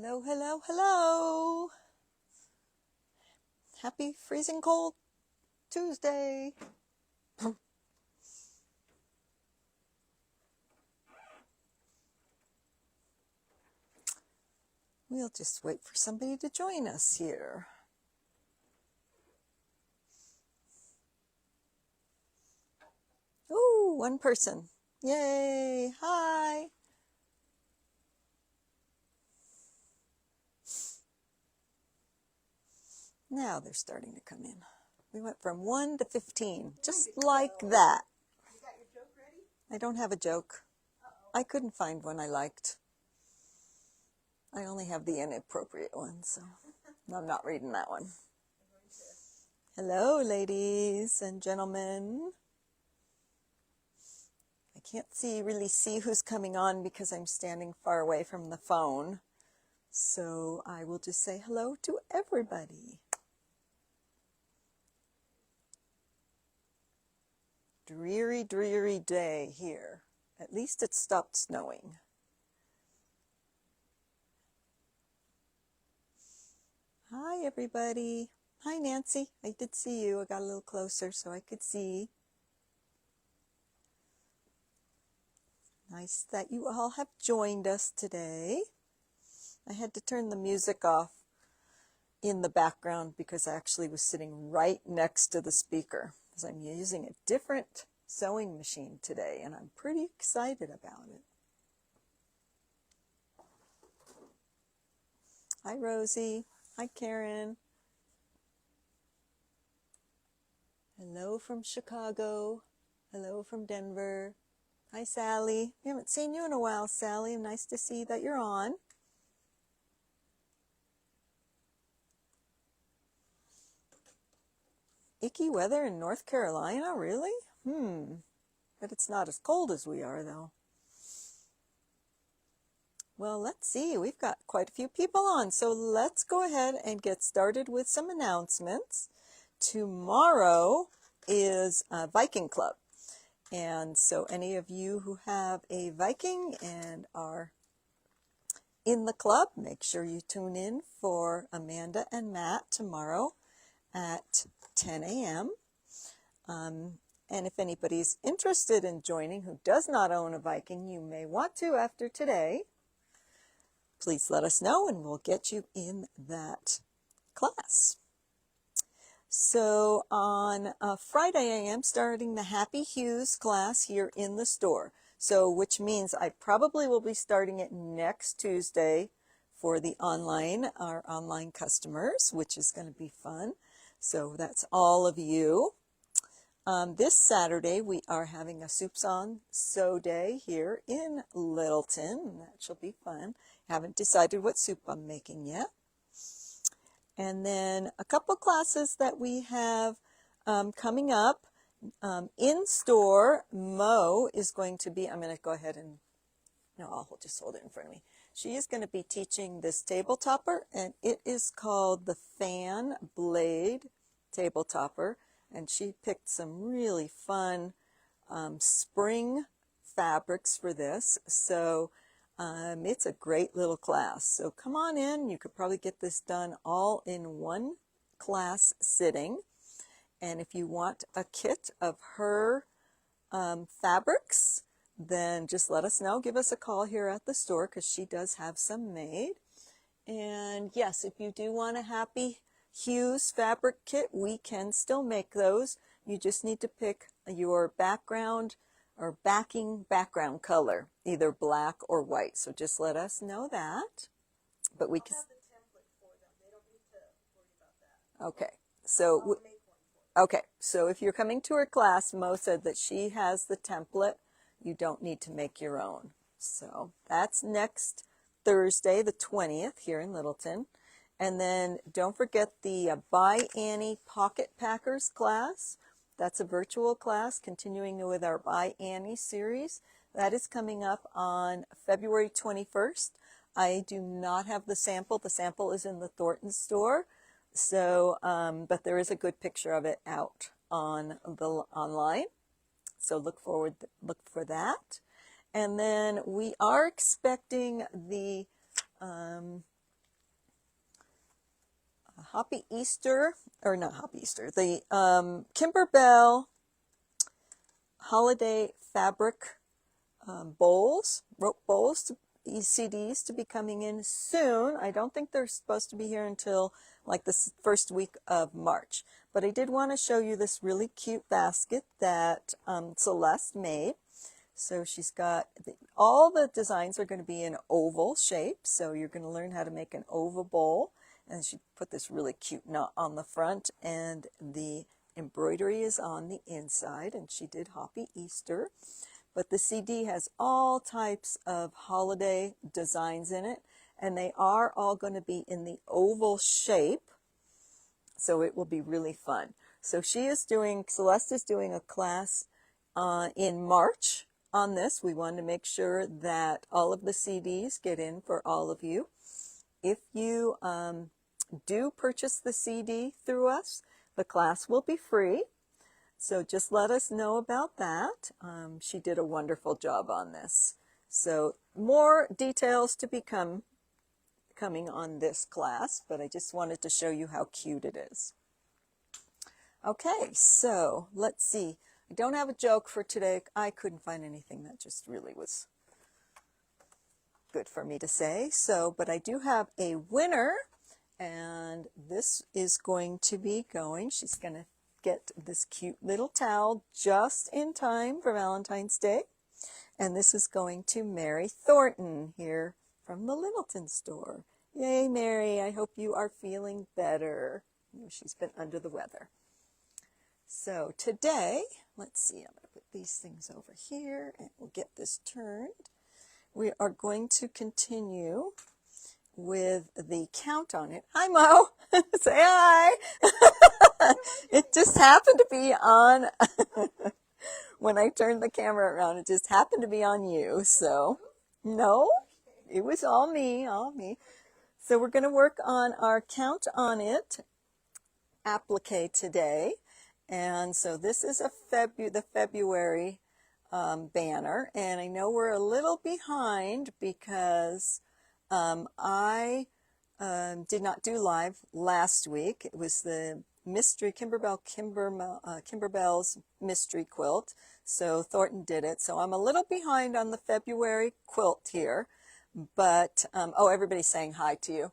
Hello, hello, hello. Happy freezing cold Tuesday. We'll just wait for somebody to join us here. Ooh, one person. Yay. Hi. Now they're starting to come in. We went from 1 to 15, just like that. You got your joke ready? I don't have a joke. I couldn't find one I liked. I only have the inappropriate one, so I'm not reading that one. Hello, ladies and gentlemen. I can't really see who's coming on because I'm standing far away from the phone. So I will just say hello to everybody. Dreary, dreary day here. At least it stopped snowing. Hi, everybody. Hi, Nancy. I did see you. I got a little closer so I could see. Nice that you all have joined us today. I had to turn the music off in the background because I actually was sitting right next to the speaker because I'm using a different sewing machine today and I'm pretty excited about it. Hi, Rosie. Hi, Karen. Hello from Chicago. Hello from Denver. Hi, Sally. We haven't seen you in a while, Sally. Nice to see that you're on. Icky weather in North Carolina, really? But it's not as cold as we are, though. Well, let's see. We've got quite a few people on, so let's go ahead and get started with some announcements. Tomorrow is Viking Club. And so any of you who have a Viking and are in the club, make sure you tune in for Amanda and Matt tomorrow at 10 a.m. And if anybody's interested in joining who does not own a Viking, you may want to after today. Please let us know and we'll get you in that class. So on Friday, I am starting the Happy Hues class here in the store. So which means I probably will be starting it next Tuesday for the our online customers, which is going to be fun. So that's all of you. This Saturday, we are having a Soups on Sew Day here in Littleton. That shall be fun. Haven't decided what soup I'm making yet. And then a couple classes that we have coming up. In store, Mo is going to be, I'm going to go ahead and, no, I'll just hold it in front of me. She is going to be teaching this table topper, and it is called the Fan Blade Table Topper. And she picked some really fun spring fabrics for this. So it's a great little class. So come on in. You could probably get this done all in one class sitting. And if you want a kit of her fabrics, then just let us know. Give us a call here at the store because she does have some made. And yes, if you do want a Happy Hues fabric kit, we can still make those. You just need to pick your background or backing background color, either black or white. So just let us know that. But we can. I'll have the template for them. They don't need to worry about that. Okay. So I'll make one for them. okay. So if you're coming to her class, Mo said that she has the template. You don't need to make your own. So that's next Thursday, the 20th, here in Littleton. And then don't forget the By Annie Pocket Packers class. That's a virtual class continuing with our By Annie series. That is coming up on February 21st. I do not have the sample. The sample is in the Thornton store. So, but there is a good picture of it out on the online. So look for that. And then we are expecting the Happy Easter, or not Happy Easter, the Kimberbell holiday fabric bowls, rope bowls, CDs to be coming in soon. I don't think they're supposed to be here until like the first week of March. But I did want to show you this really cute basket that Celeste made. So she's got, all the designs are going to be in oval shape. So you're going to learn how to make an oval bowl. And she put this really cute knot on the front, and the embroidery is on the inside, and she did Happy Easter. But the CD has all types of holiday designs in it, and they are all going to be in the oval shape, so it will be really fun. So Celeste is doing a class in March on this. We want to make sure that all of the CDs get in for all of you. If you do purchase the CD through us, the class will be free. So just let us know about that. She did a wonderful job on this. So more details to be coming on this class, but I just wanted to show you how cute it is. Okay, so let's see. I don't have a joke for today. I couldn't find anything that just really was good for me to say. So, but I do have a winner, and this is going to be going. She's going to get this cute little towel just in time for Valentine's Day. And this is going to Mary Thornton here from the Littleton store. Yay, Mary. I hope you are feeling better. She's been under the weather. So today, let's see, I'm going to put these things over here and we'll get this turned. We are going to continue with the count on it. Hi, Mo. Say hi. It just happened to be on, when I turned the camera around, it just happened to be on you. So, no, it was all me, all me. So we're going to work on our count on it applique today. And so this is the February banner. And I know we're a little behind because I did not do live last week. It was the mystery Kimberbell's mystery quilt. So Thornton did it. So I'm a little behind on the February quilt here. But, oh, everybody's saying hi to you.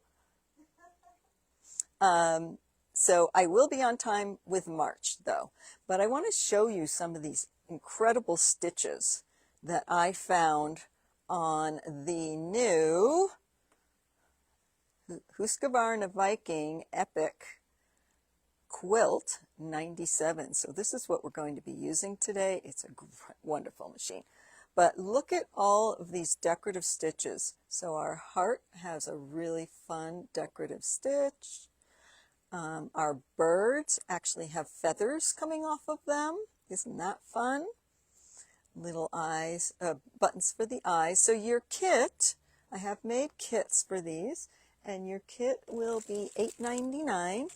So I will be on time with March, though. But I want to show you some of these incredible stitches that I found on the new Husqvarna Viking Epic Quilt 97. So this is what we're going to be using today. It's a wonderful machine. But look at all of these decorative stitches. So our heart has a really fun decorative stitch. Our birds actually have feathers coming off of them. Isn't that fun? Little eyes, buttons for the eyes. So your kit, I have made kits for these, and your kit will be $8.99.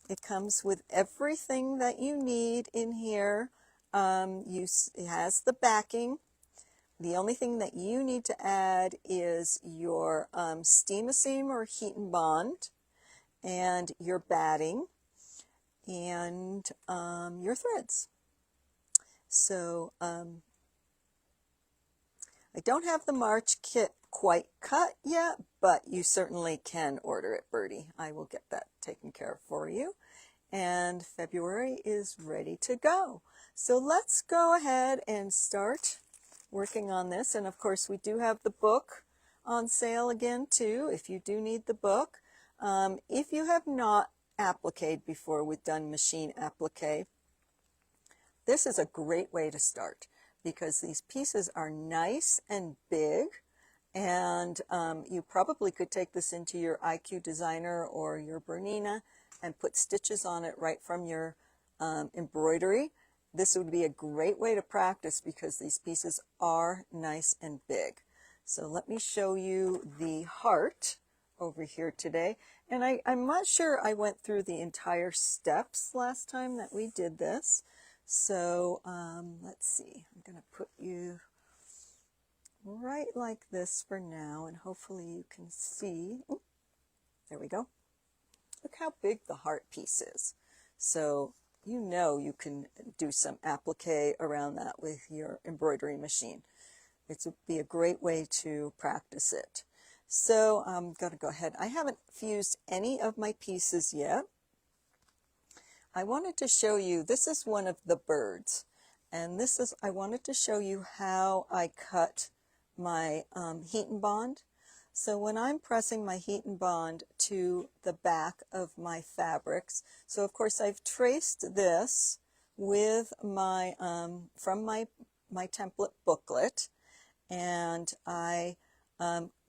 It comes with everything that you need in here. It has the backing. The only thing that you need to add is your steam-a-seam or heat and bond, and your batting, and your threads. So I don't have the March kit quite cut yet, but you certainly can order it, Birdie. I will get that taken care of for you. And February is ready to go. So let's go ahead and start working on this. And of course, we do have the book on sale again too, if you do need the book. If you have not appliqued before, we've done machine applique, this is a great way to start because these pieces are nice and big, and you probably could take this into your IQ Designer or your Bernina and put stitches on it right from your embroidery. This would be a great way to practice because these pieces are nice and big. So let me show you the heart over here today. And I'm not sure I went through the entire steps last time that we did this. So let's see. I'm going to put you right like this for now, and hopefully you can see. Ooh, there we go. Look how big the heart piece is. So you know you can do some applique around that with your embroidery machine. It would be a great way to practice it. So I'm going to go ahead. I haven't fused any of my pieces yet. I wanted to show you, this is one of the birds. And this is, I wanted to show you how I cut my heat and bond. So when I'm pressing my heat and bond to the back of my fabrics, so of course I've traced this with my, from my template booklet, and I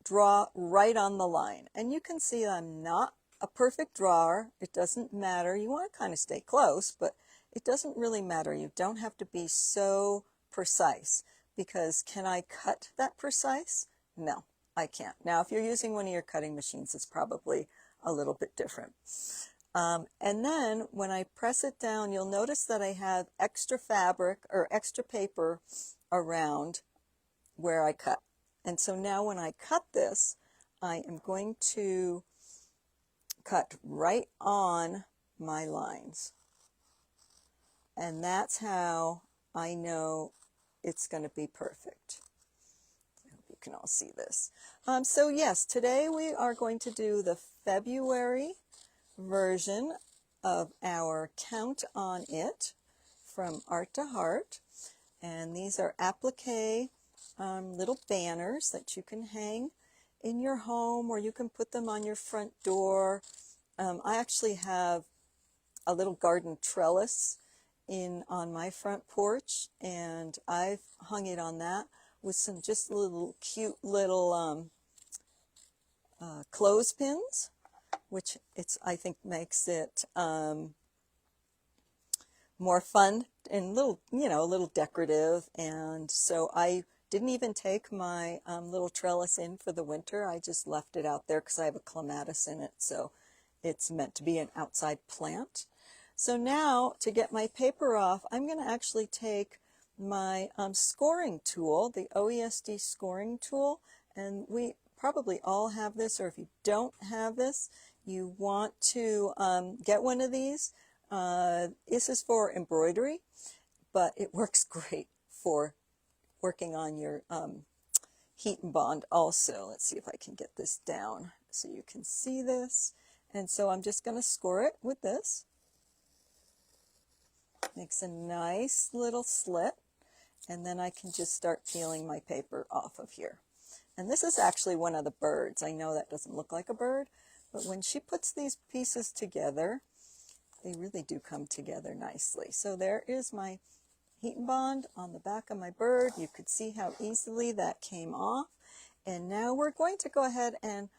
draw right on the line. And you can see I'm not a perfect drawer. It doesn't matter. You want to kind of stay close, but it doesn't really matter. You don't have to be so precise, because can I cut that precise? No, I can't. Now, if you're using one of your cutting machines, it's probably a little bit different. And then when I press it down, you'll notice that I have extra fabric or extra paper around where I cut. And so now when I cut this, I am going to cut right on my lines. And that's how I know it's going to be perfect. I hope you can all see this. So yes, today we are going to do the February version of our Count on It from Art to Heart. And these are applique little banners that you can hang in your home, or you can put them on your front door. I actually have a little garden trellis on my front porch, and I've hung it on that with some just little cute little clothespins, which I think makes it more fun and little, a little decorative. And so I didn't even take my little trellis in for the winter. I just left it out there because I have a clematis in it, so it's meant to be an outside plant. So now, to get my paper off, I'm going to actually take my scoring tool, the OESD scoring tool, and we probably all have this, or if you don't have this, you want to get one of these. This is for embroidery, but it works great for working on your heat and bond also. Let's see if I can get this down so you can see this. And so I'm just going to score it with this. Makes a nice little slit, and then I can just start peeling my paper off of here. And this is actually one of the birds. I know that doesn't look like a bird, but when she puts these pieces together, they really do come together nicely. So there is my heat and bond on the back of my bird. You could see how easily that came off. And now we're going to go ahead, and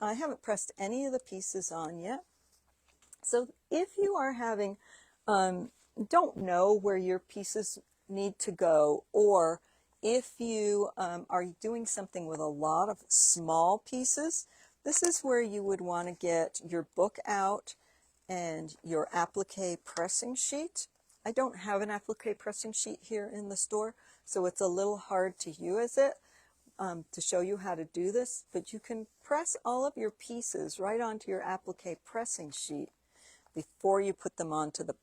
I haven't pressed any of the pieces on yet. So if you are having, don't know where your pieces need to go, or if you are doing something with a lot of small pieces, this is where you would want to get your book out and your applique pressing sheet. I don't have an applique pressing sheet here in the store, so it's a little hard to use it to show you how to do this, but you can press all of your pieces right onto your applique pressing sheet before you put them onto the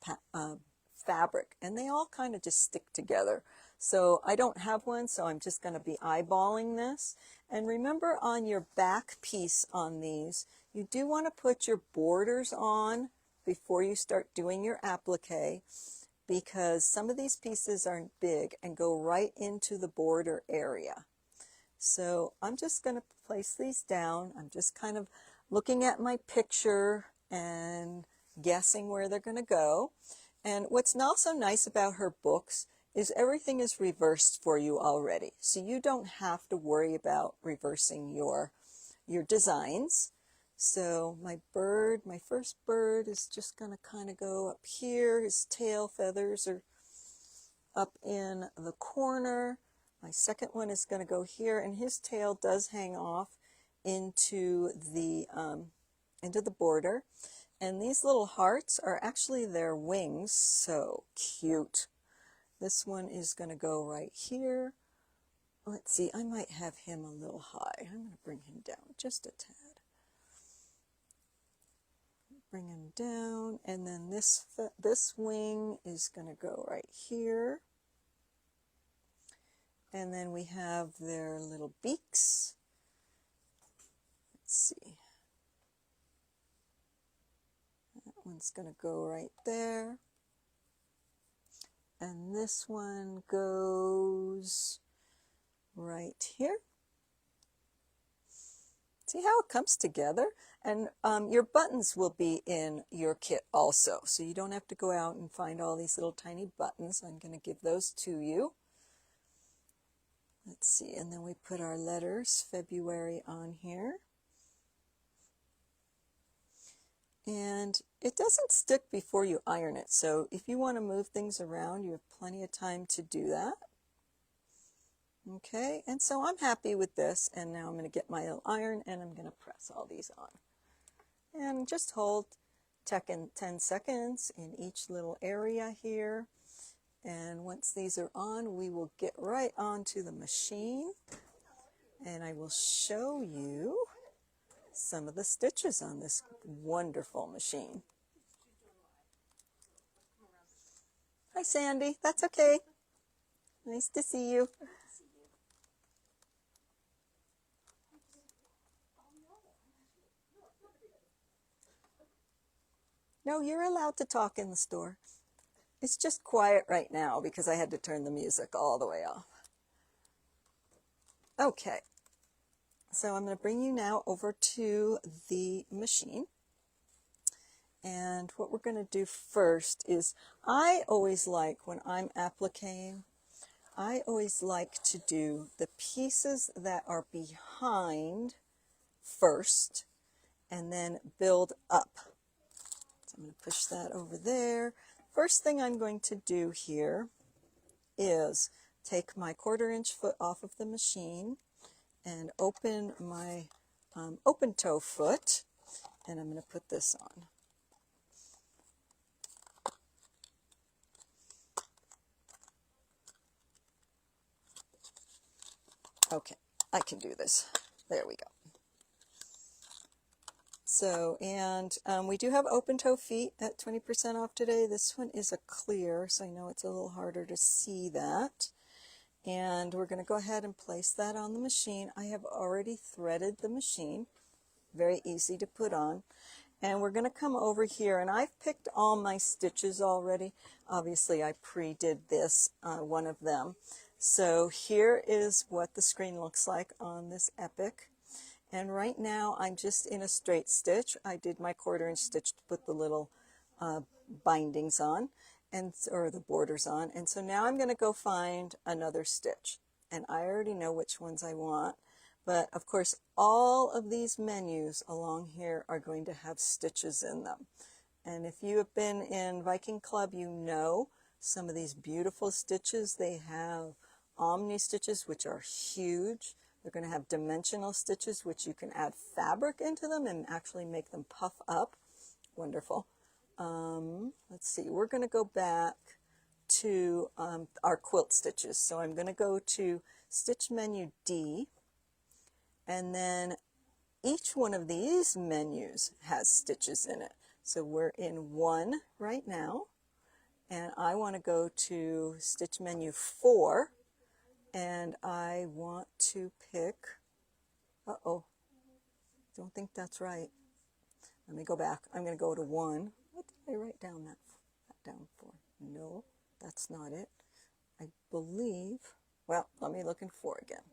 fabric, and they all kind of just stick together. So I don't have one, so I'm just going to be eyeballing this. And remember, on your back piece on these, you do want to put your borders on before you start doing your applique, because some of these pieces aren't big and go right into the border area. So I'm just going to place these down. I'm just kind of looking at my picture and guessing where they're going to go. And what's also nice about her books is everything is reversed for you already. So you don't have to worry about reversing your designs. So my bird, my first bird, is just going to kind of go up here. His tail feathers are up in the corner. My second one is going to go here, and his tail does hang off into the border. And these little hearts are actually their wings. So cute. This one is going to go right here. Let's see, I might have him a little high. I'm going to bring him down just a tad. bring them down, and then this wing is going to go right here. And then we have their little beaks. Let's see. That one's going to go right there. And this one goes right here. See how it comes together? And your buttons will be in your kit also, so you don't have to go out and find all these little tiny buttons. I'm going to give those to you. Let's see, and then we put our letters, February, on here. And it doesn't stick before you iron it, so if you want to move things around, you have plenty of time to do that. Okay, and so I'm happy with this, and now I'm going to get my little iron and I'm going to press all these on. And just hold 10 seconds in each little area here. And once these are on, we will get right onto the machine, and I will show you some of the stitches on this wonderful machine. Hi, Sandy. That's okay. Nice to see you. No, you're allowed to talk in the store. It's just quiet right now because I had to turn the music all the way off. Okay, so I'm going to bring you now over to the machine. And what we're going to do first is, I always like, when I'm appliquing, I always like to do the pieces that are behind first and then build up. So I'm going to push that over there. First thing I'm going to do here is take my 1/4 inch foot off of the machine and open my open toe foot, and I'm going to put this on. Okay, I can do this. There we go. So, and we do have open toe feet at 20% off today. This one is a clear, so I know it's a little harder to see that. And we're going to go ahead and place that on the machine. I have already threaded the machine. Very easy to put on. And we're going to come over here, and I've picked all my stitches already. Obviously, I pre-did this, one of them. So here is what the screen looks like on this applique. And right now I'm just in a straight stitch. I did my 1/4 inch stitch to put the little bindings on, or the borders on. And so now I'm going to go find another stitch. And I already know which ones I want. But of course, all of these menus along here are going to have stitches in them. And if you have been in Viking Club, you know some of these beautiful stitches. They have omni stitches, which are huge. They're going to have dimensional stitches, which you can add fabric into them and actually make them puff up. Wonderful. Let's see, we're going to go back to our quilt stitches. So I'm going to go to Stitch Menu D, and then each one of these menus has stitches in it. So we're in 1 right now, and I want to go to Stitch Menu 4, and I want to pick, uh-oh, don't think that's right. Let me go back. I'm going to go to 1. What did I write down that down for? No, that's not it. I believe, well, let me look in 4 again.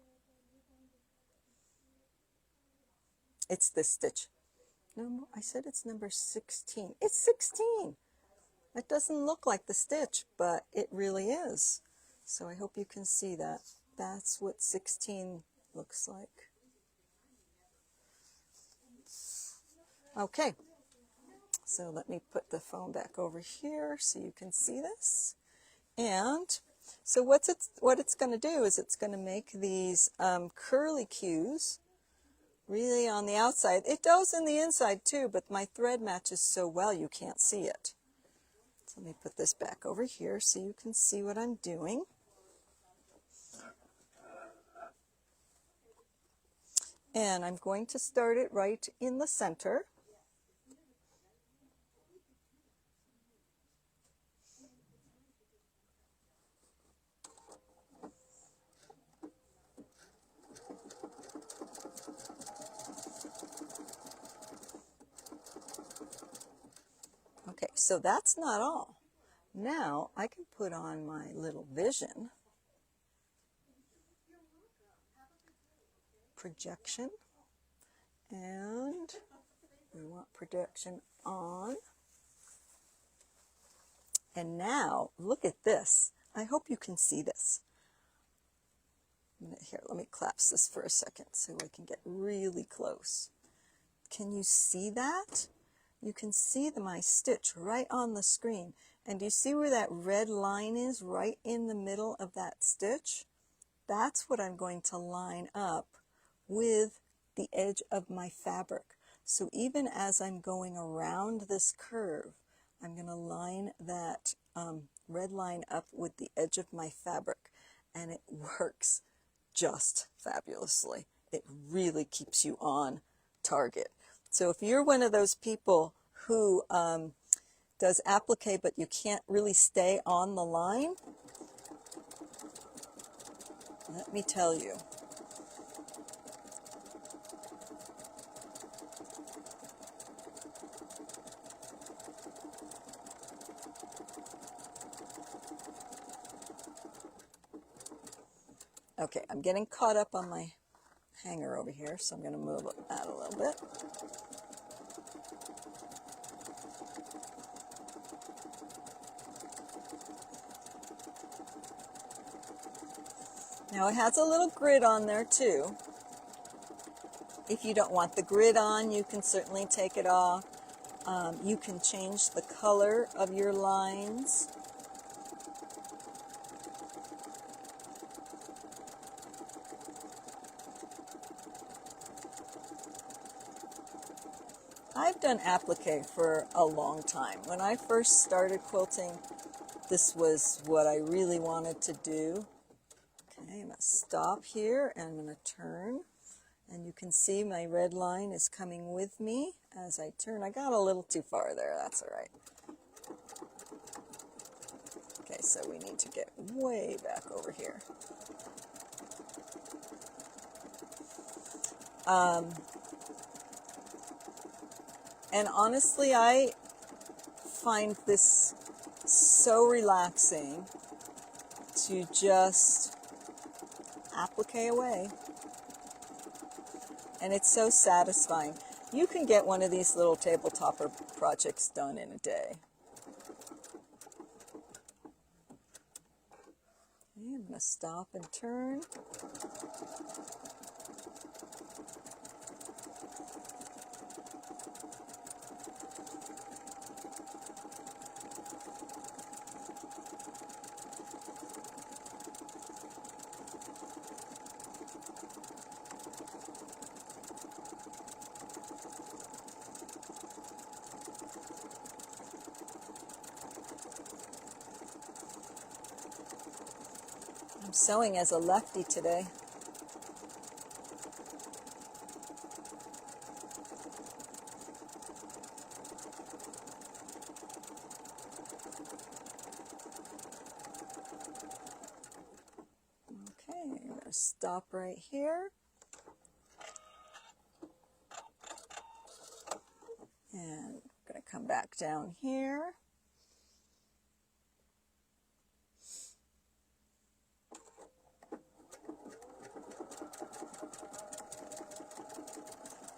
It's this stitch. No, I said it's number 16. It's 16. It doesn't look like the stitch, but it really is. So I hope you can see that. That's what 16 looks like. Okay, so let me put the phone back over here so you can see this. And so what it's going to do is it's going to make these curly cues really on the outside. It does in the inside too, but my thread matches so well you can't see it. So let me put this back over here so you can see what I'm doing. And I'm going to start it right in the center. so that's not all. Now I can put on my little vision projection, and we want projection on. And now look at this. I hope you can see this. Here, let me collapse this for a second so I can get really close. Can you see that? You can see my stitch right on the screen. And do you see where that red line is right in the middle of that stitch? That's what I'm going to line up with the edge of my fabric. So even as I'm going around this curve, I'm going to line that red line up with the edge of my fabric, and it works just fabulously. It really keeps you on target. So if you're one of those people who does applique but you can't really stay on the line, let me tell you, okay, I'm getting caught up on my hanger over here, so I'm going to move that a little bit. Now it has a little grid on there too. If you don't want the grid on, you can certainly take it off. You can change the color of your lines. I've done applique for a long time. When I first started quilting, this was what I really wanted to do. Okay, I'm going to stop here and I'm going to turn. And you can see my red line is coming with me as I turn. I got a little too far there, that's all right. Okay, so we need to get way back over here. And honestly, I find this so relaxing to just applique away. And it's so satisfying. You can get one of these little tabletopper projects done in a day. Okay, I'm going to stop and turn. I'm sewing as a lefty today. Okay, I'm going to stop right here. And I'm going to come back down here.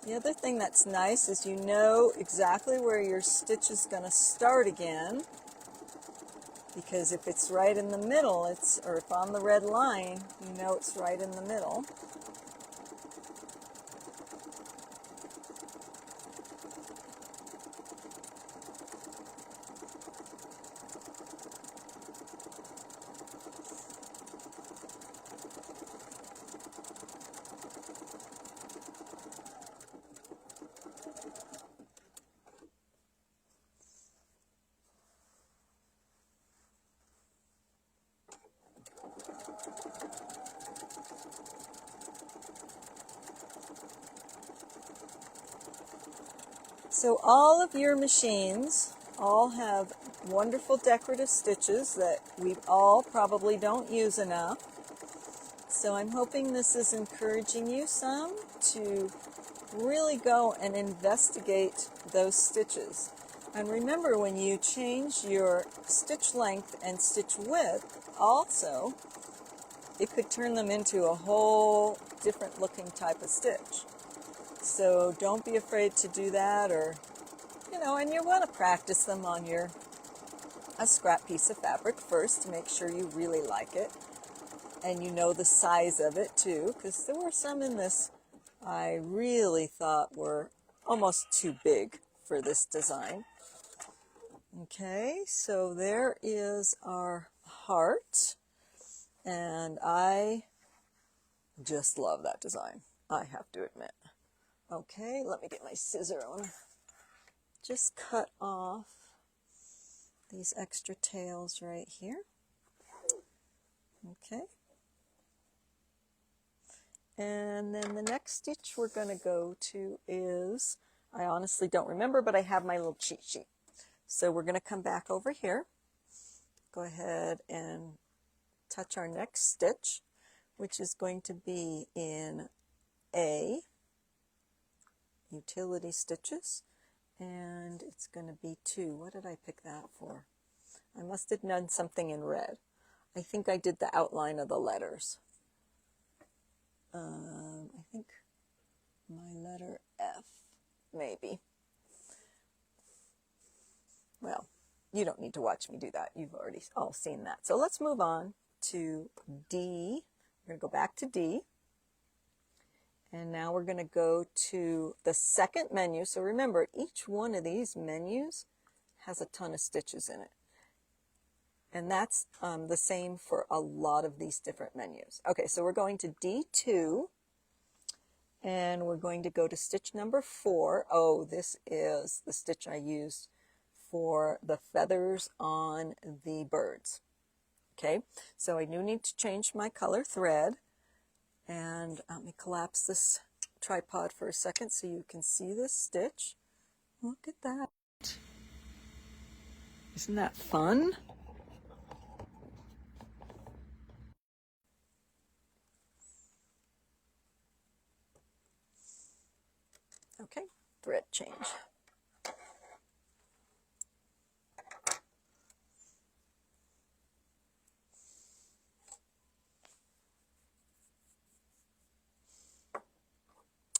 The other thing that's nice is you know exactly where your stitch is going to start again, because if it's right in the middle, or if on the red line, you know it's right in the middle. So all of your machines all have wonderful decorative stitches that we all probably don't use enough. So I'm hoping this is encouraging you some to really go and investigate those stitches. And remember, when you change your stitch length and stitch width, also, it could turn them into a whole different looking type of stitch. So don't be afraid to do that, or, and you want to practice them on a scrap piece of fabric first to make sure you really like it. And you know the size of it too, because there were some in this I really thought were almost too big for this design. Okay, so there is our heart, and I just love that design, I have to admit. Okay, let me get my scissor. I want to just cut off these extra tails right here. Okay. And then the next stitch we're going to go to is, I honestly don't remember, but I have my little cheat sheet. So we're going to come back over here, go ahead and touch our next stitch, which is going to be in A, utility stitches, and it's going to be 2. What did I pick that for? I must have done something in red. I think I did the outline of the letters. I think my letter F, maybe. Well, you don't need to watch me do that. You've already all seen that. So let's move on to D. We're going to go back to D. And now we're going to go to the second menu. So remember, each one of these menus has a ton of stitches in it. And that's the same for a lot of these different menus. Okay, so we're going to D2. And we're going to go to stitch number 4. Oh, this is the stitch I used for the feathers on the birds. Okay, so I do need to change my color thread. And let me collapse this tripod for a second so you can see this stitch. Look at that. Isn't that fun? Okay, thread change.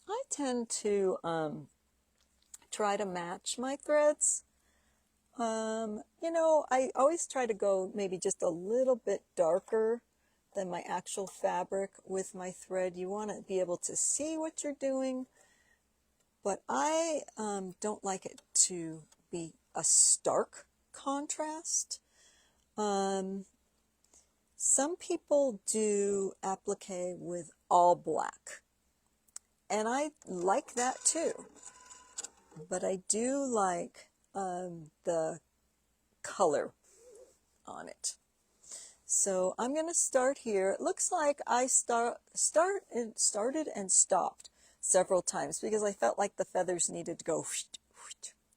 I tend to try to match my threads. I always try to go maybe just a little bit darker than my actual fabric with my thread. You want to be able to see what you're doing, but I don't like it to be a stark contrast. Some people do applique with all black, and I like that too, but I do like the color on it. So I'm going to start here. It looks like I started and stopped several times because I felt like the feathers needed to go.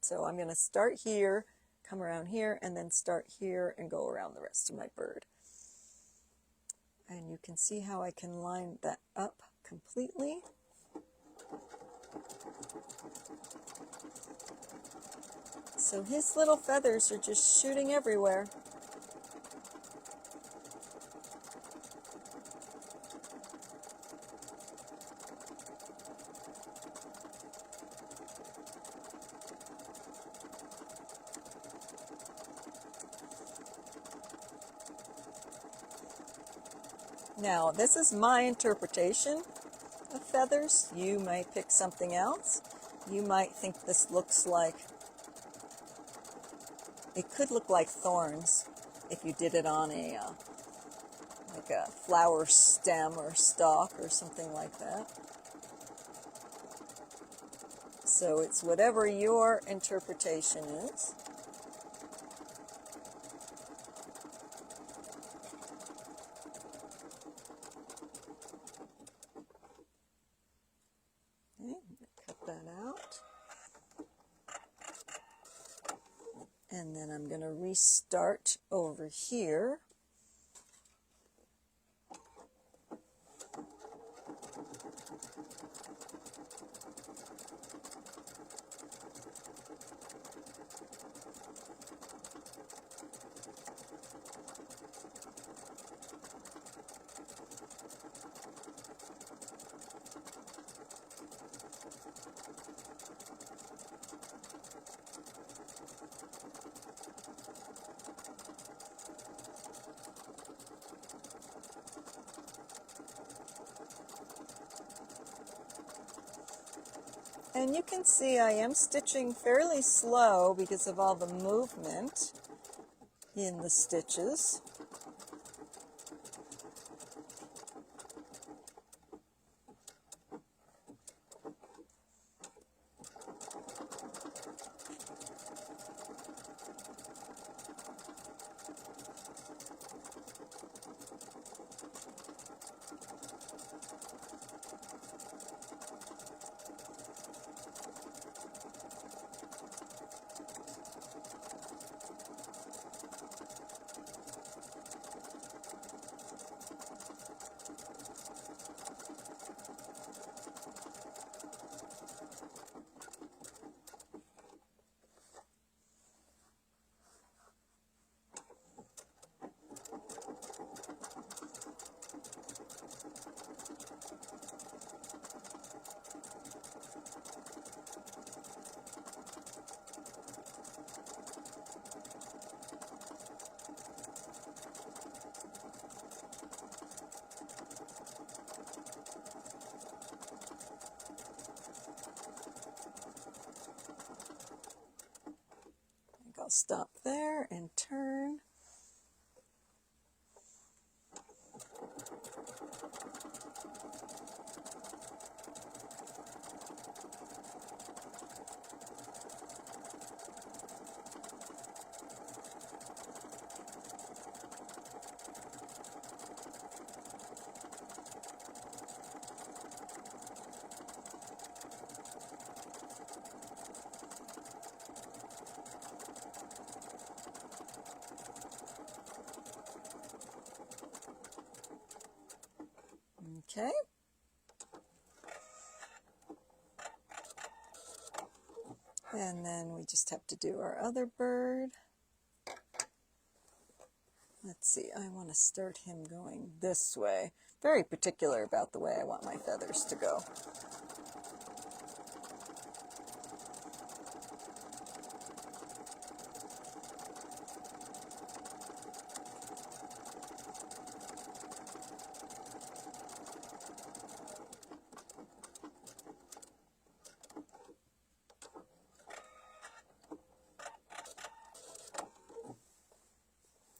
So I'm going to start here, come around here, and then start here and go around the rest of my bird. And you can see how I can line that up completely. So his little feathers are just shooting everywhere. Now, this is my interpretation of feathers. You may pick something else. You might think this looks like, it could look like thorns if you did it on a, like a flower stem or stalk or something like that. So it's whatever your interpretation is. Cut that out. And then I'm going to restart over here. And you can see I am stitching fairly slow because of all the movement in the stitches. I'll stop there and turn. Okay. And then we just have to do our other bird. Let's see, I want to start him going this way. Very particular about the way I want my feathers to go.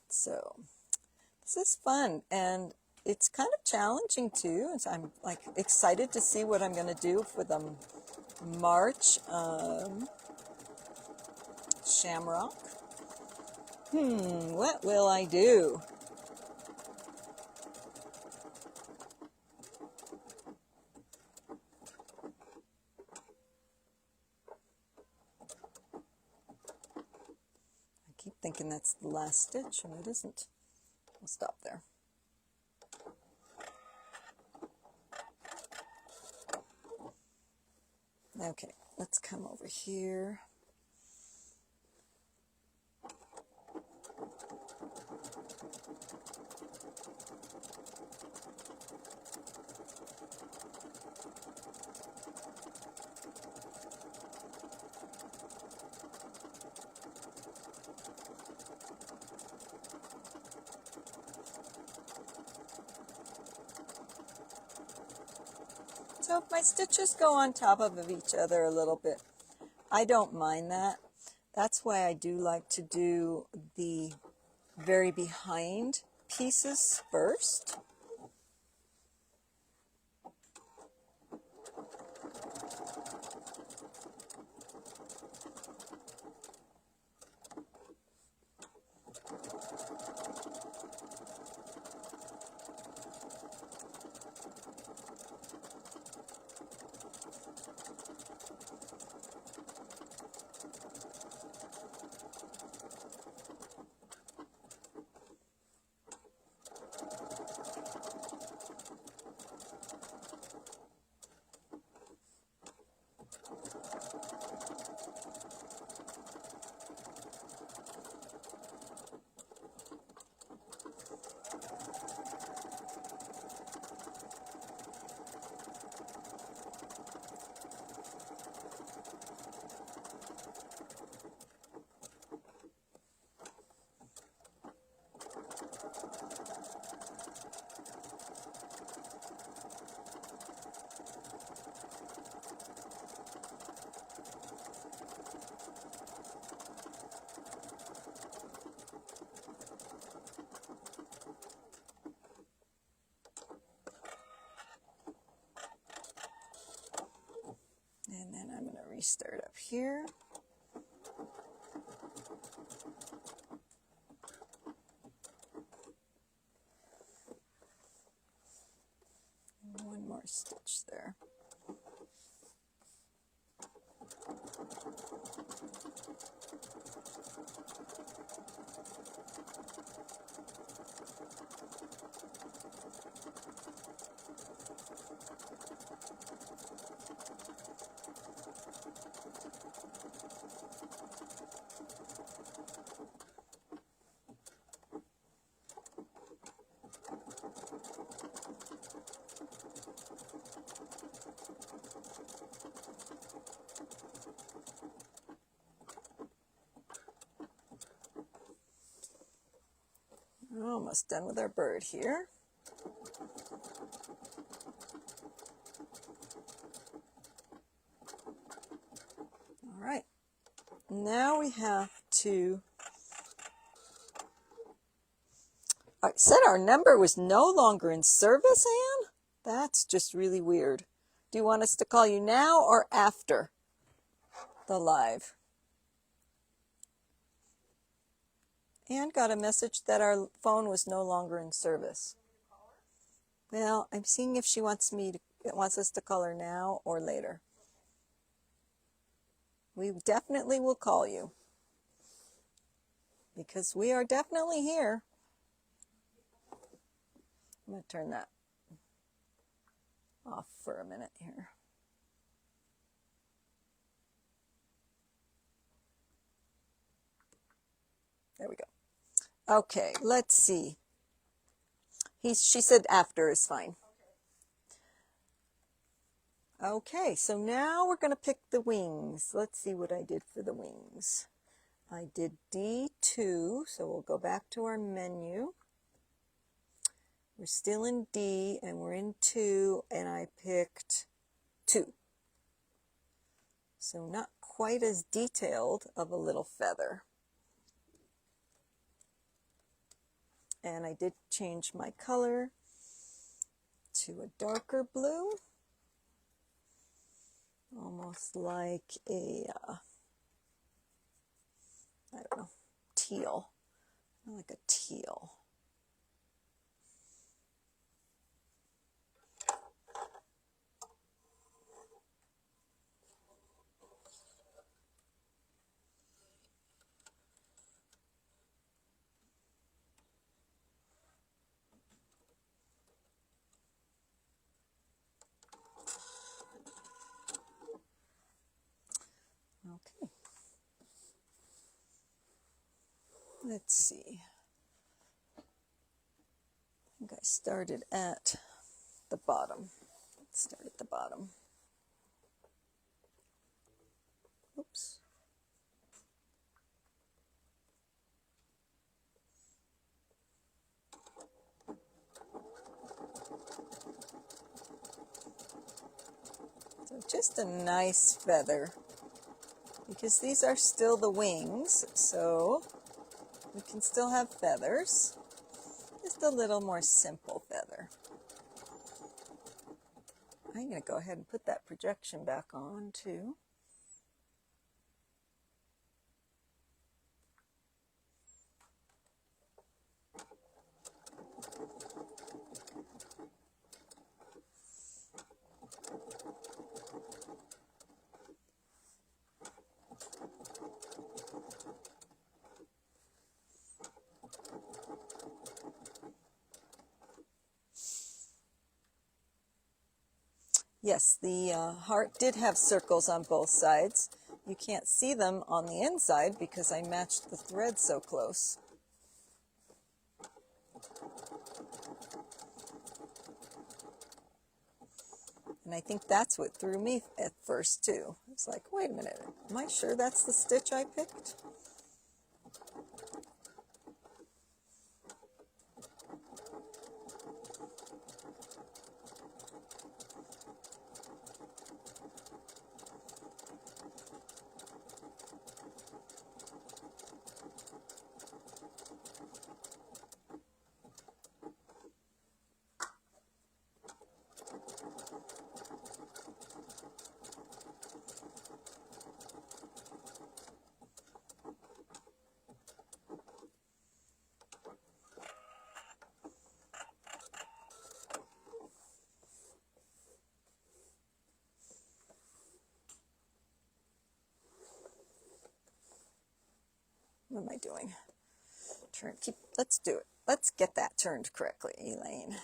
So this is fun, and it's kind of challenging too. So I'm like excited to see what I'm going to do for the March shamrock. What will I do? I keep thinking that's the last stitch, and it isn't. I'll stop there. Okay, let's come over here. So if my stitches go on top of each other a little bit, I don't mind that. That's why I do like to do the very behind pieces first. restart up here. One more stitch there. We're almost done with our bird here. All right, now we have to, I said our number was no longer in service, Anne? That's just really weird. Do you want us to call you now or after the live? Anne got a message that our phone was no longer in service. Well, I'm seeing if she wants us to call her now or later. We definitely will call you because we are definitely here. I'm going to turn that off for a minute here. There we go. Okay, let's see. She said after is fine. Okay, so now we're going to pick the wings. Let's see what I did for the wings. I did D2, so we'll go back to our menu. We're still in D and we're in 2, and I picked 2. So not quite as detailed of a little feather. And I did change my color to a darker blue, almost like a, I don't know, teal, like a teal. Okay, let's see. I think I started at the bottom. Let's start at the bottom. Oops. So just a nice feather, because these are still the wings, so we can still have feathers. Just a little more simple feather. I'm going to go ahead and put that projection back on too. Yes, the heart did have circles on both sides. You can't see them on the inside because I matched the thread so close. And I think that's what threw me at first too. It's like, wait a minute, am I sure that's the stitch I picked? What am I doing? Let's do it. Let's get that turned correctly, Elaine.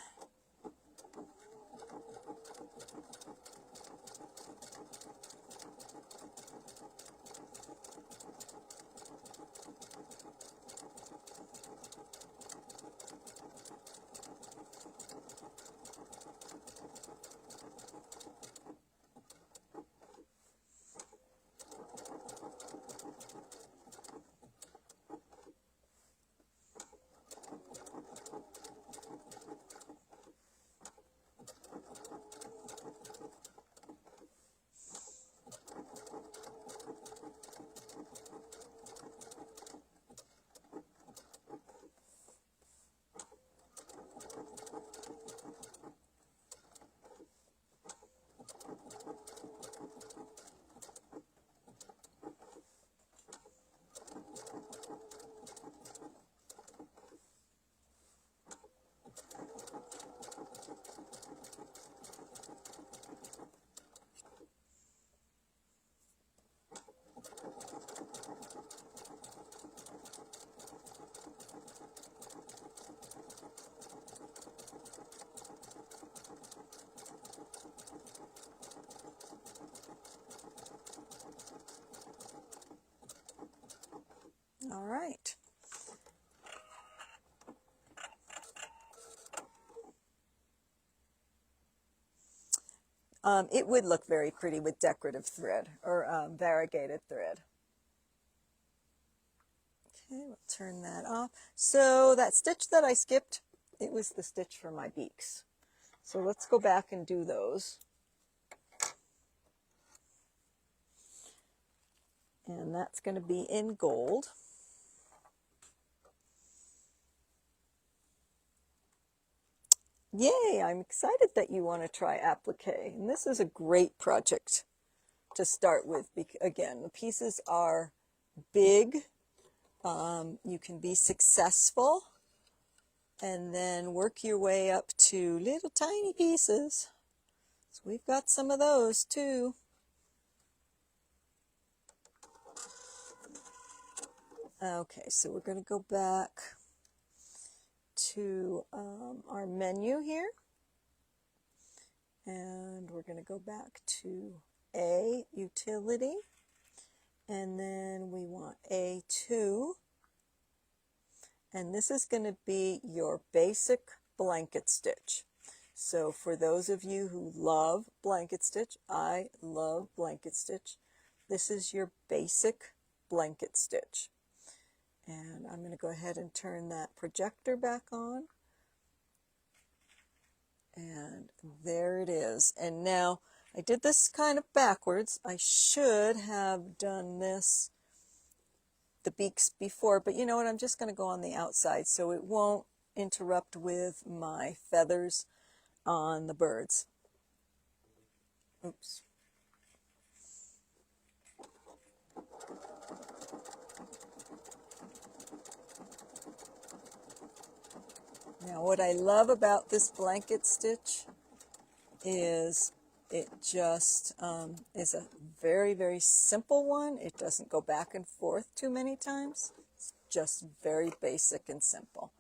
All right. It would look very pretty with decorative thread or variegated thread. Okay, we'll turn that off. So that stitch that I skipped, it was the stitch for my beaks. So let's go back and do those. And that's going to be in gold. Yay, I'm excited that you want to try applique. And this is a great project to start with. Again, the pieces are big. You can be successful and then work your way up to little tiny pieces. So we've got some of those too. Okay, so we're going to go back to our menu here. And we're going to go back to A, utility. And then we want A2. And this is going to be your basic blanket stitch. So for those of you who love blanket stitch, I love blanket stitch, this is your basic blanket stitch. And I'm going to go ahead and turn that projector back on. And there it is. And now I did this kind of backwards. I should have done this, the beaks before, but you know what, I'm just going to go on the outside so it won't interrupt with my feathers on the birds. Oops. Now what I love about this blanket stitch is it just is a very, very simple one. It doesn't go back and forth too many times. It's just very basic and simple.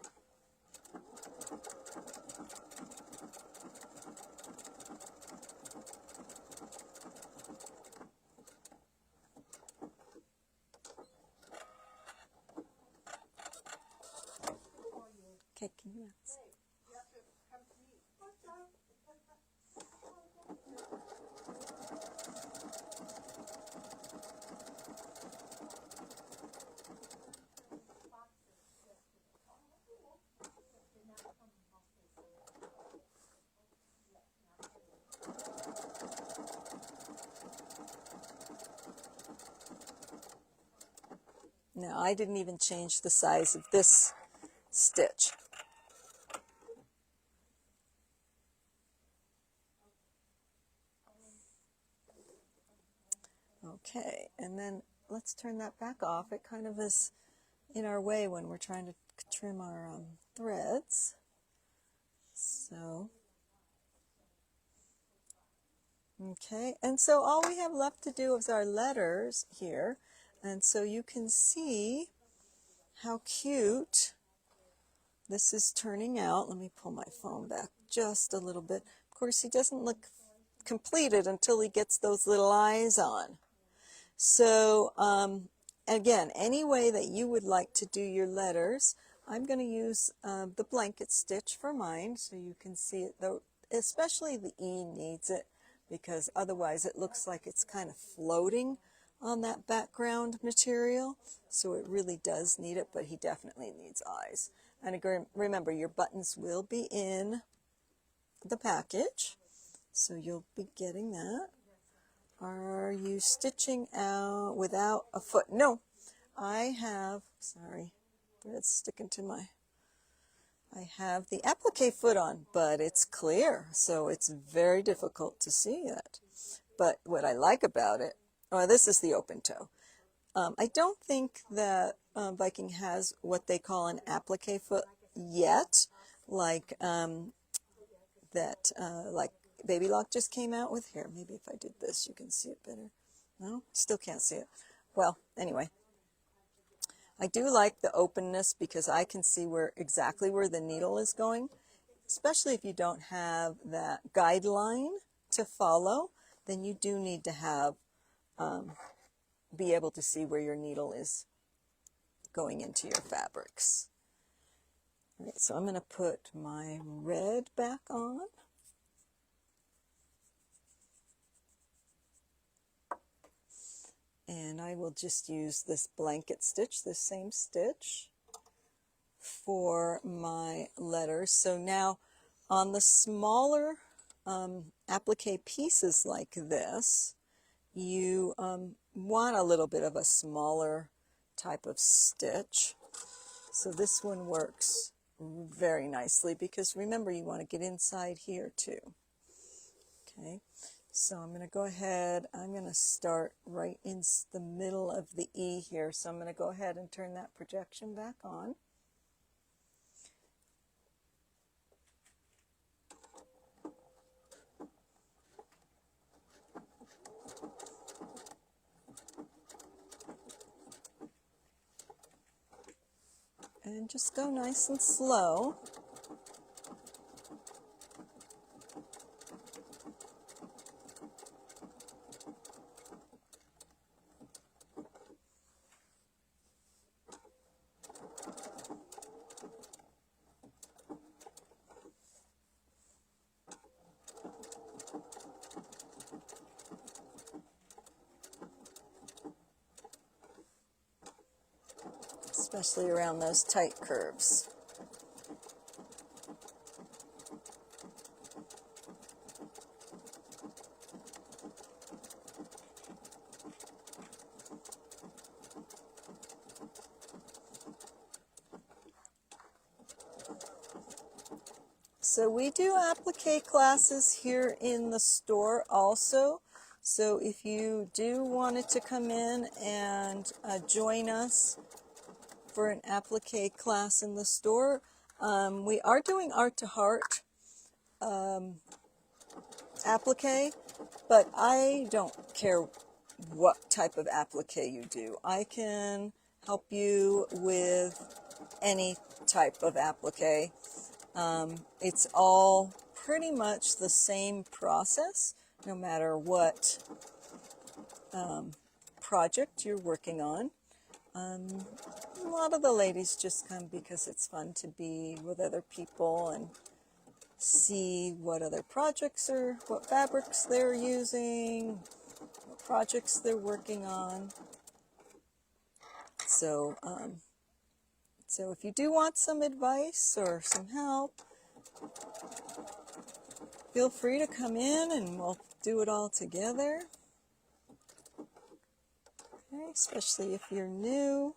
Okay, can you answer? You have to come to me. What's up? Now I didn't even change the size of this stitch. Okay, and then let's turn that back off. It kind of is in our way when we're trying to trim our threads. So, okay, and so all we have left to do is our letters here. And so you can see how cute this is turning out. Let me pull my phone back just a little bit. Of course, he doesn't look completed until he gets those little eyes on. So again, any way that you would like to do your letters, I'm going to use the blanket stitch for mine so you can see it, though especially the E needs it because otherwise it looks like it's kind of floating on that background material. So it really does need it, but he definitely needs eyes. And again, remember, your buttons will be in the package, so you'll be getting that. Are you stitching out without a foot? No, I have, sorry, thread's sticking to my, I have the applique foot on, but it's clear, so it's very difficult to see it. But what I like about it, oh, this is the open toe. I don't think that Viking has what they call an applique foot yet, like like Baby Lock just came out with. Here, maybe if I did this, you can see it better. No, still can't see it. Well, anyway, I do like the openness because I can see exactly where the needle is going, especially if you don't have that guideline to follow. Then you do need to have be able to see where your needle is going into your fabrics. All right, so I'm going to put my red back on. And I will just use this blanket stitch, this same stitch, for my letters. So now on the smaller applique pieces like this, you want a little bit of a smaller type of stitch. So this one works very nicely because remember, you want to get inside here too. Okay, so I'm going to go ahead, I'm going to start right in the middle of the E here. So I'm going to go ahead and turn that projection back on. And just go nice and slow. Especially around those tight curves. So we do applique classes here in the store also. So if you do wanted to come in and join us for an applique class in the store, we are doing Art to Heart applique, but I don't care what type of applique you do. I can help you with any type of applique. It's all pretty much the same process, no matter what project you're working on. A lot of the ladies just come because it's fun to be with other people and see what other projects are, what fabrics they're using, what projects they're working on. So, so if you do want some advice or some help, feel free to come in and we'll do it all together. Okay, especially if you're new.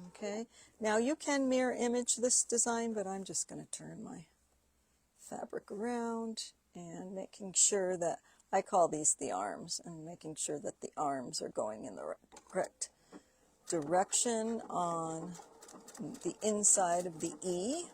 Okay, now you can mirror image this design, but I'm just going to turn my fabric around and making sure that, I call these the arms, and making sure that the arms are going in the correct direction on the inside of the E.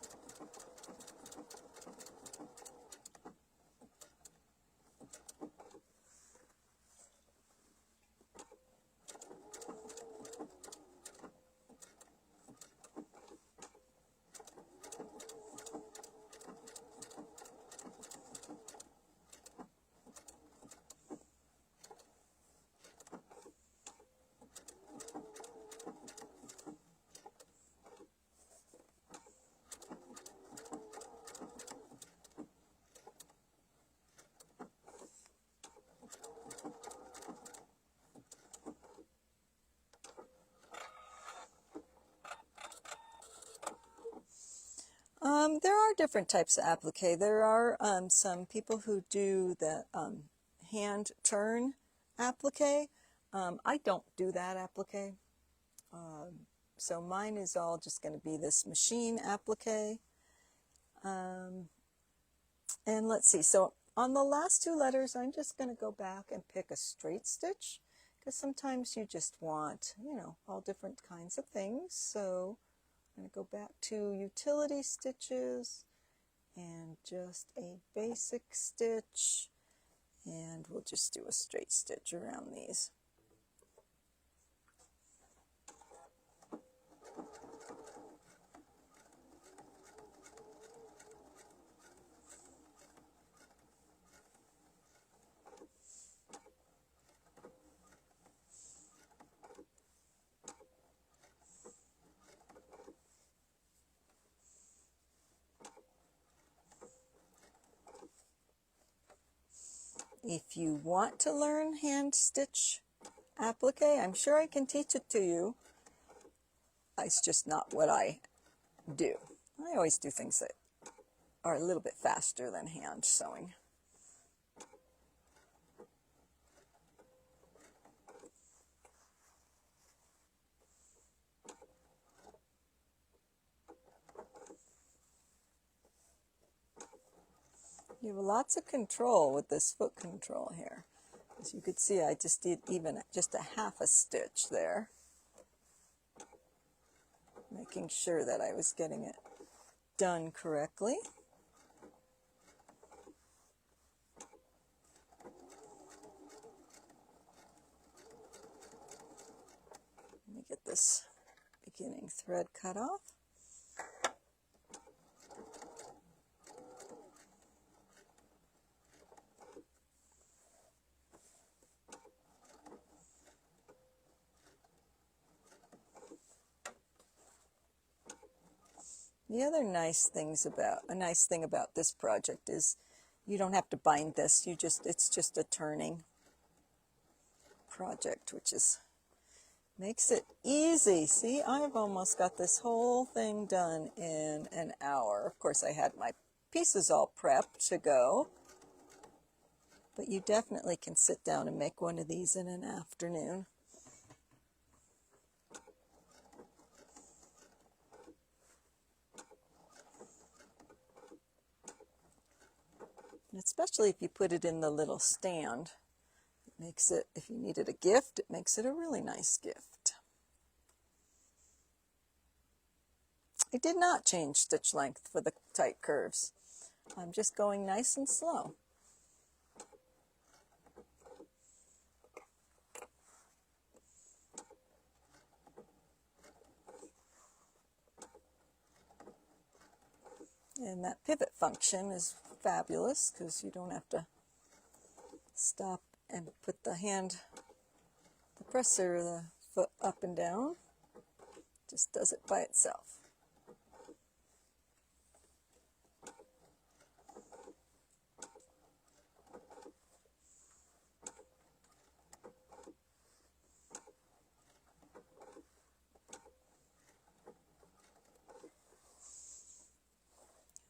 There are different types of applique. There are some people who do the hand turn applique. I don't do that applique. So mine is all just going to be this machine applique. And let's see, so on the last two letters, I'm just going to go back and pick a straight stitch, because sometimes you just want, you know, all different kinds of things. So I'm going to go back to utility stitches and just a basic stitch, and we'll just do a straight stitch around these. If you want to learn hand stitch applique, I'm sure I can teach it to you. It's just not what I do. I always do things that are a little bit faster than hand sewing. You have lots of control with this foot control here. As you could see, I just did even just a half a stitch there, making sure that I was getting it done correctly. Let me get this beginning thread cut off. The other nice thing about this project is you don't have to bind this. It's just a turning project, which makes it easy. See, I've almost got this whole thing done in an hour. Of course, I had my pieces all prepped to go, but you definitely can sit down and make one of these in an afternoon. And especially if you put it in the little stand, it makes it, if you needed a gift, it makes it a really nice gift. I did not change stitch length for the tight curves. I'm just going nice and slow. And that pivot function is fabulous because you don't have to stop and put the presser, the foot up and down. It just does it by itself.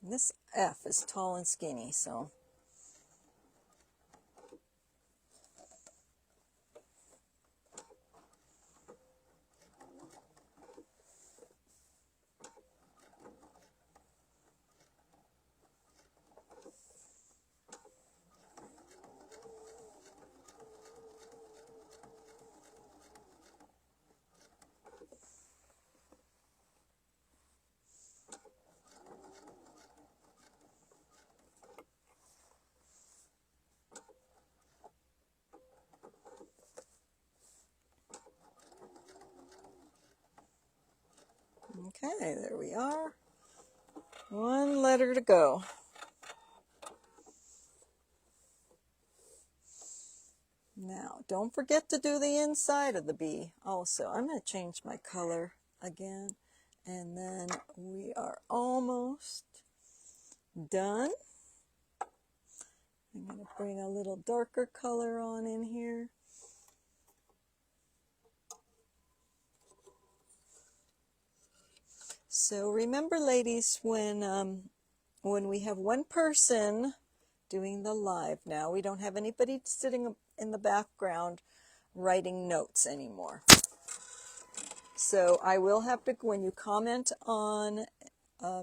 And this F is tall and skinny, so okay, there we are. One letter to go. Now, don't forget to do the inside of the bee also. I'm going to change my color again, and then we are almost done. I'm going to bring a little darker color on in here. So remember, ladies, when when we have one person doing the live now, we don't have anybody sitting in the background writing notes anymore. So I will have to, when you comment on,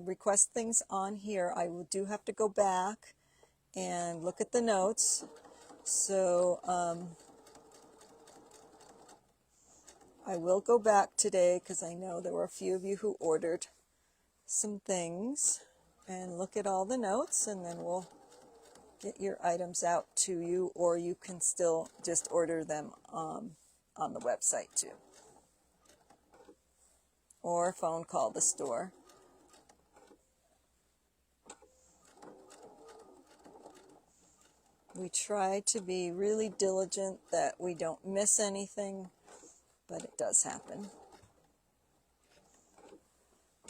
request things on here, I do have to go back and look at the notes. So I will go back today because I know there were a few of you who ordered some things, and look at all the notes, and then we'll get your items out to you, or you can still just order them on the website too, or phone call the store. We try to be really diligent that we don't miss anything, but it does happen.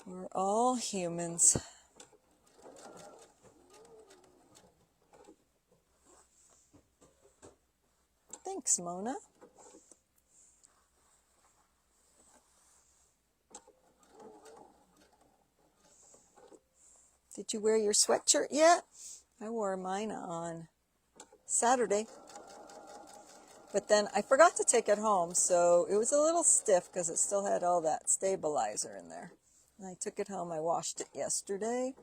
We're all humans. Thanks, Mona. Did you wear your sweatshirt yet? I wore mine on Saturday, but then I forgot to take it home, so it was a little stiff because it still had all that stabilizer in there. And I took it home. I washed it yesterday,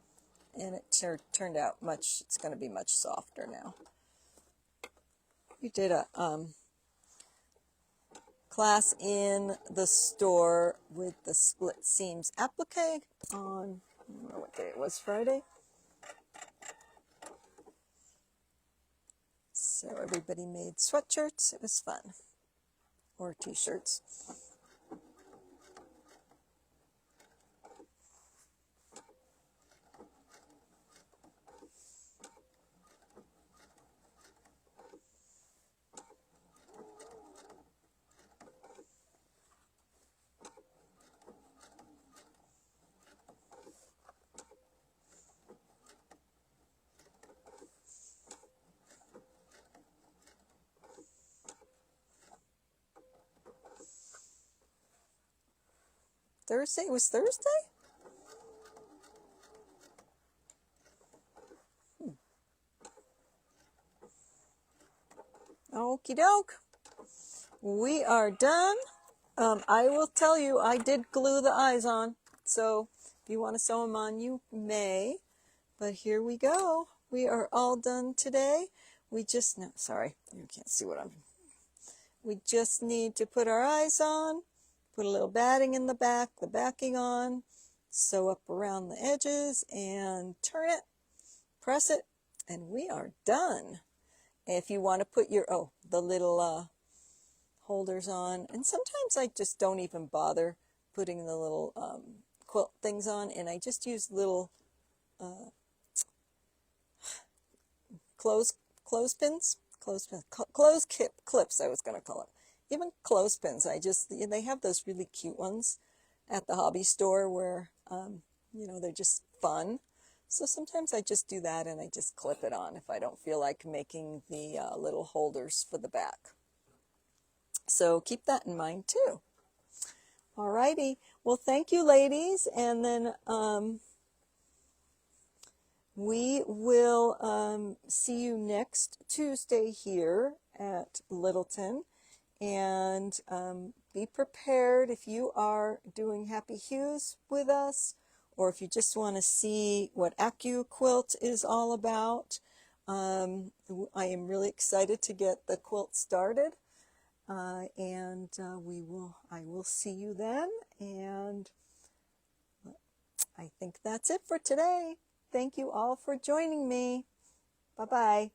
and it turned out it's going to be much softer now. We did a class in the store with the split seams applique on, I don't know what day it was, Friday. So everybody made sweatshirts. It was fun. Or t-shirts. Thursday? It was Thursday? Okie doke. We are done. I will tell you, I did glue the eyes on. So if you want to sew them on, you may. But here we go. We are all done today. We just, no, sorry, you can't see what I'm. We just need to put our eyes on, put a little batting in the back, the backing on, sew up around the edges, and turn it, press it, and we are done. If you want to put your, the little holders on, and sometimes I just don't even bother putting the little quilt things on, and I just use little clothespins, clips, I was going to call it. Even clothespins, they have those really cute ones at the hobby store where, they're just fun. So sometimes I just do that and I just clip it on if I don't feel like making the little holders for the back. So keep that in mind too. Alrighty. Well, thank you, ladies. And then we will see you next Tuesday here at Littleton. And be prepared if you are doing Happy Hues with us, or if you just want to see what AccuQuilt is all about. I am really excited to get the quilt started. And I will see you then. And I think that's it for today. Thank you all for joining me. Bye-bye.